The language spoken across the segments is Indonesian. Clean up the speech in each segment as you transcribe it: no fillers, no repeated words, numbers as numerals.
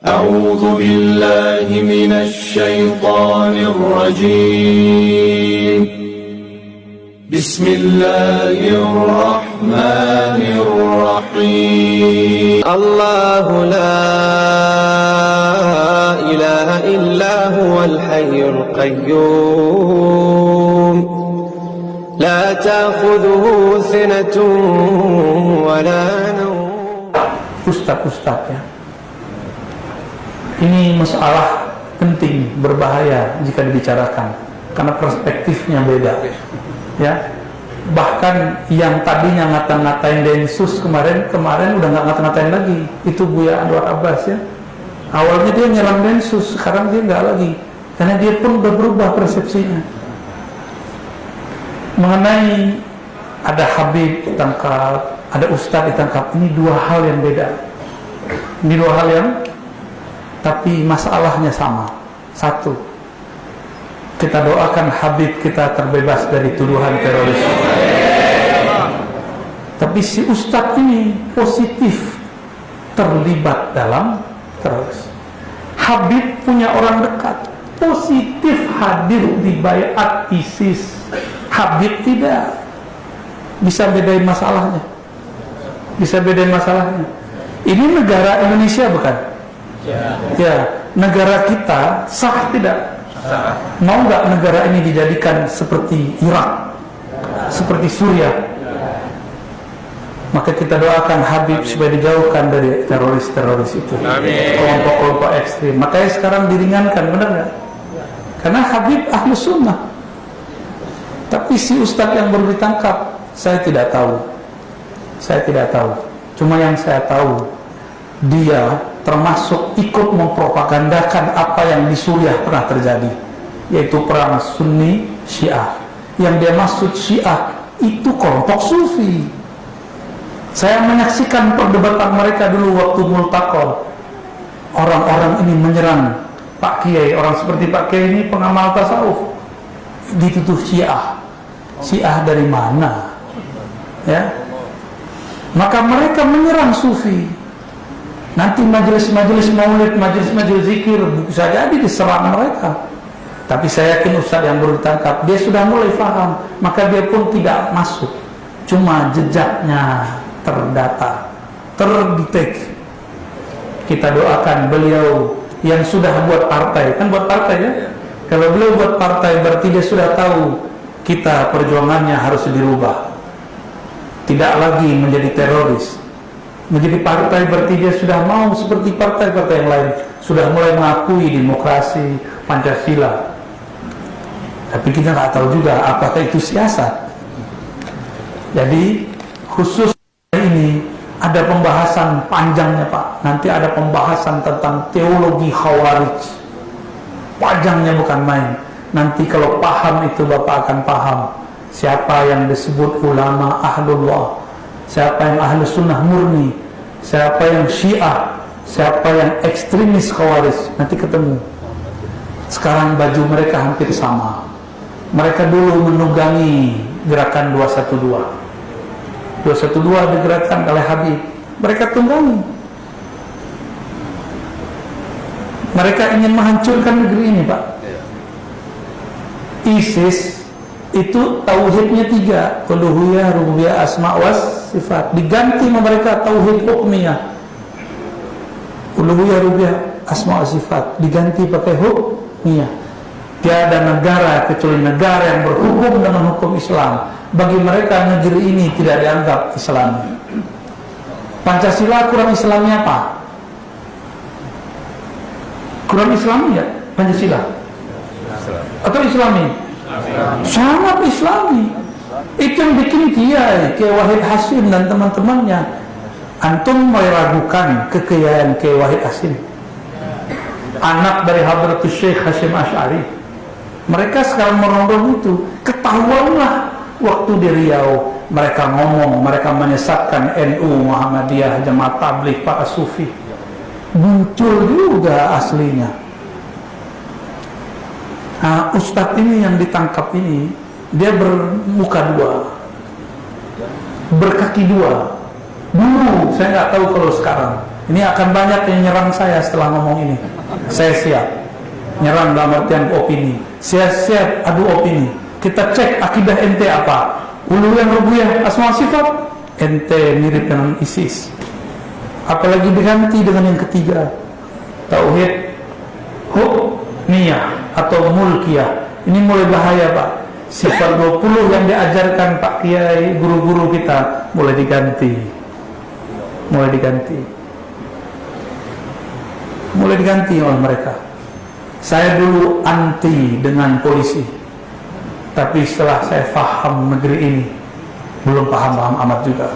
أعوذ بالله من الشيطان الرجيم بسم الله الرحمن الرحيم الله لا إله إلا هو الحي القيوم لا تأخذه سنة ولا نوم. Ustaz-ustaz ya, ini masalah penting, berbahaya jika dibicarakan karena perspektifnya beda ya. Bahkan yang tadinya ngata-ngatain Densus kemarin udah nggak ngata-ngatain lagi, itu Buya Anwar Abbas ya. Awalnya dia nyerang Densus, sekarang dia nggak lagi karena dia pun udah berubah persepsinya. Mengenai ada Habib ditangkap, ada Ustadz ditangkap, ini dua hal yang beda. Ini dua hal yang, tapi masalahnya sama. Satu, kita doakan Habib kita terbebas dari tuduhan teroris. Tapi si Ustadz ini positif terlibat dalam teroris. Habib punya orang dekat, positif hadir di baiat ISIS. Habib tidak. Bisa bedain masalahnya. Bisa bedain masalahnya. Ini negara Indonesia bukan? Ya, negara kita sah tidak? Mau nggak negara ini dijadikan seperti Irak, seperti Suriah? Maka kita doakan Habib supaya dijauhkan dari teroris-teroris itu, kelompok-kelompok ekstrim. Makanya sekarang diringankan, benar nggak? Karena Habib ahlu sunnah. Tapi si ustadz yang baru ditangkap, saya tidak tahu. Saya tidak tahu. Cuma yang saya tahu, dia termasuk ikut mempropagandakan apa yang di Suriah pernah terjadi, yaitu perang Sunni Syiah. Yang dia maksud Syiah itu kelompok Sufi. Saya menyaksikan perdebatan mereka dulu waktu Multaqo. Orang-orang ini menyerang Pak Kiai, orang seperti Pak Kiai ini pengamal tasawuf, dituduh Syiah. Syiah dari mana? Ya. Maka mereka menyerang Sufi. Nanti majelis-majelis maulid, majelis-majelis zikir bisa jadi diserang mereka. Tapi saya yakin Ustadz yang baru ditangkap, dia sudah mulai paham, maka dia pun tidak masuk. Cuma jejaknya terdata, terdetek. Kita doakan beliau yang sudah buat partai, kan buat partai ya. Kalau beliau buat partai berarti dia sudah tahu kita perjuangannya harus dirubah. Tidak lagi menjadi teroris. Menjadi partai berarti dia sudah mau seperti partai-partai yang lain, sudah mulai mengakui demokrasi, Pancasila. Tapi kita nggak tahu juga apakah itu siasat. Jadi khusus ini ada pembahasan panjangnya Pak. Nanti ada pembahasan tentang teologi Khawarij. Panjangnya bukan main. Nanti kalau paham itu Bapak akan paham siapa yang disebut ulama ahlullah, siapa yang ahlu sunnah murni, siapa yang syiah, siapa yang ekstremis Khawarij. Nanti ketemu. Sekarang baju mereka hampir sama. Mereka dulu menunggangi gerakan 212. 212 digerakkan oleh Habib. Mereka tunggangi. Mereka ingin menghancurkan negeri ini Pak. ISIS itu tauhidnya 3, uluhiyah, rububiyah, asma was sifat. Diganti sama mereka tauhid hukmiyah, uluhiyah, rububiyah, asma was sifat, diganti pakai hukmiyah. Tiada negara kecuali negara yang berhukum dengan hukum Islam. Bagi mereka negeri ini tidak dianggap Islam. Pancasila kurang Islamnya apa? Kurang Islami ya Pancasila? Atau Islami? Sangat Islami. Itu yang bikin Kiai Wahid Hasyim dan teman-temannya. Antum meragukan kekayaan Kiai Wahid Hasyim, anak dari Hadratus Syekh Hasyim Asy'ari. Mereka sekarang merondong itu. Ketahuanlah waktu di Riau mereka ngomong, mereka menyesatkan NU, Muhammadiyah, Jamaah Tabligh, para Sufi. Muncul juga aslinya. Nah, Ustadz ini yang ditangkap ini, dia bermuka dua, berkaki dua. Dulu, saya nggak tahu kalau sekarang. Ini akan banyak yang nyerang saya setelah ngomong ini. Saya siap nyerang dalam artian opini. Saya siap adu opini. Kita cek akidah ente apa. Uluhiyah rububiyah asma sifat ente mirip dengan ISIS. Apalagi diganti dengan yang ketiga, tauhid hukmiyah atau mulkiyah. Ini mulai bahaya, Pak. Sifat 20 yang diajarkan Pak Kiai, guru-guru kita mulai diganti. Mulai diganti oleh mereka. Saya dulu anti dengan polisi, tapi setelah saya paham negeri ini, belum paham amat juga,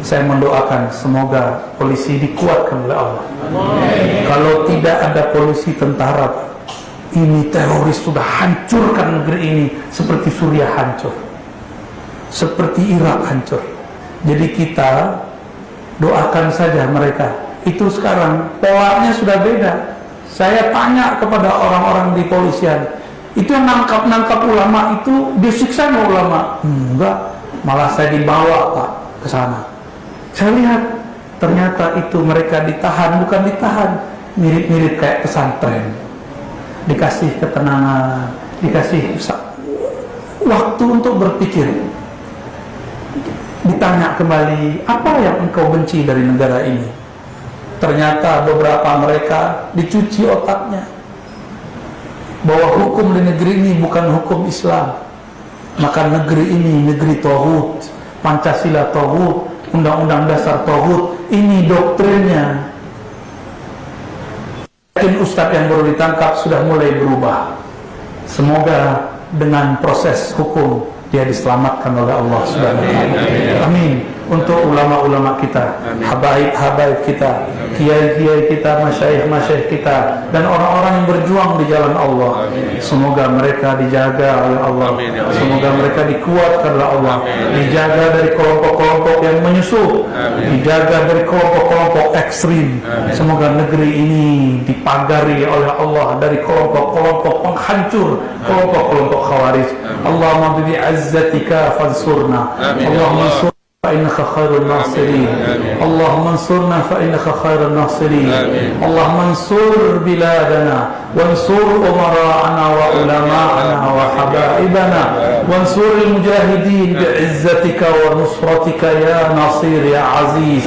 saya mendoakan semoga polisi dikuatkan oleh Allah. Kalau tidak ada polisi tentara, ini teroris sudah hancurkan negeri ini seperti Suriah hancur, seperti Irak hancur. Jadi kita doakan saja mereka. Itu sekarang polanya sudah beda. Saya tanya kepada orang-orang di polisian, itu yang nangkap ulama itu disiksa nggak ulama? Enggak, malah saya dibawa Pak ke sana. Saya lihat ternyata itu mereka ditahan, bukan ditahan, mirip-mirip kayak pesantren. Dikasih ketenangan, dikasih waktu untuk berpikir. Ditanya kembali, apa yang engkau benci dari negara ini? Ternyata beberapa mereka dicuci otaknya bahwa hukum di negeri ini bukan hukum Islam, maka negeri ini negeri tauhid, Pancasila tauhid, Undang-Undang Dasar tauhid. Ini doktrinnya. Mungkin Ustadz yang baru ditangkap sudah mulai berubah. Semoga dengan proses hukum dia diselamatkan oleh Allah Subhanahu wa taala. Amin. Untuk ulama-ulama kita, habaib-habaib kita, kiai-kiai kita, masyayikh-masyayikh kita, dan orang-orang yang berjuang di jalan Allah. Semoga mereka dijaga oleh Allah. Semoga mereka dikuatkan oleh Allah. Dijaga dari kelompok-kelompok yang menyusup, dijaga dari kelompok-kelompok ekstrim. Semoga negeri ini dipagari oleh Allah dari kelompok-kelompok penghancur, kelompok-kelompok khawarij. Allahumma bi'izzatika fansurna. Allahumma فإنك خير الناصرين. اللهم انصرنا فإنك خير الناصرين. اللهم انصر بلادنا وانصر أمراءنا وعلماءنا وحبائبنا وانصر المجاهدين بعزتك ونصرتك يا نصير يا عزيز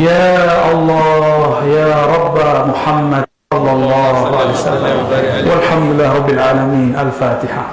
يا الله يا رب محمد صلى الله عليه وسلم. والحمد لله رب العالمين. الفاتحة.